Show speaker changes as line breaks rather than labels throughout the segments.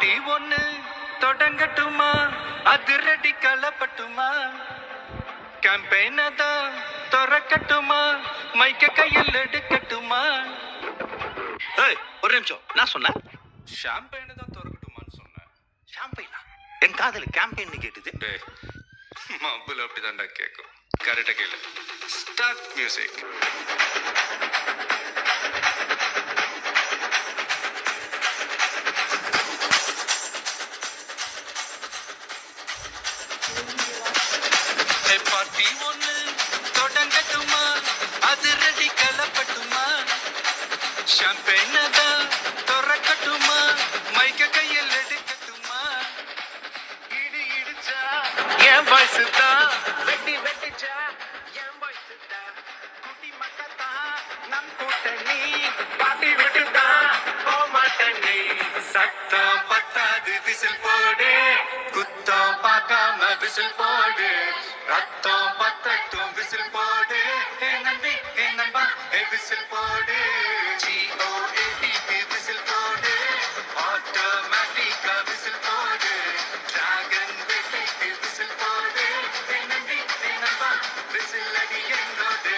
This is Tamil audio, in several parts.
பார்ட்டி ஒண்ணு தொடங்கட்டுமா, அதிரடி களப்பட்டுமா, கேம்பெயின தான் திறக்கட்டுமா, மைக்க கையில் எடுக்கட்டுமா.
ஏய், ஒரு நிமிஷம், நான் சொன்னேன்
ஷாம்பெயின தான் திறக்கட்டுமான்னு சொன்னேன்.
ஷாம்பைனா? என் காதல கேம்பெயின் கேட்டுது.
மப்புல அப்படிதான்டா கேட்கும். கரெக்டா கேளு. Start music. பார்ட்டி ஒண்ணு தொடங்கட்டுமா, அதிரடி களப்பட்டுமா, ஷாம்பெயின தான் திறக்கட்டுமா, மைக்க கையில் எடுக்கட்டுமா. இடி இடிச்சா என் வாய்ஸ் தான், வெட்டி வெட்டிச்சா என் வாய்ஸ் தான், குட்டி மக்கத்தா நம் கூட்டணி, பாட்டி விட்டுதா போமாட்டணி. சத்தம் பத்தாது விசில் போடு, குத்தம் பார்க்காம விசில் போடு, ரத்தம் பத்தட்டும் விசில் போடு, ஹே நம்பி ஹே நண்பா ஹே விசில் போடு, GOATக்கு விசில் போடு, ஆட்டோமேட்டிக்கா விசில் போடு, டிராகன் வேட்டைக்கு விசில் போடு, ஹே நம்பி ஹே நண்பா விசில் அடி என்னோடு.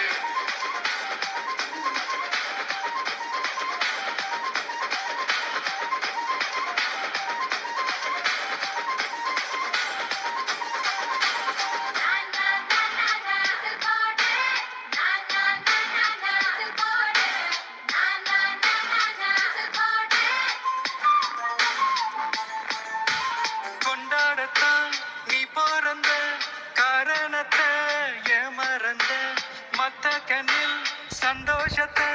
கொண்டாடத்தான் நீ பிறந்த காரணத்தை ஏன் மறந்த, மத்த கண்ணில் சந்தோஷத்தை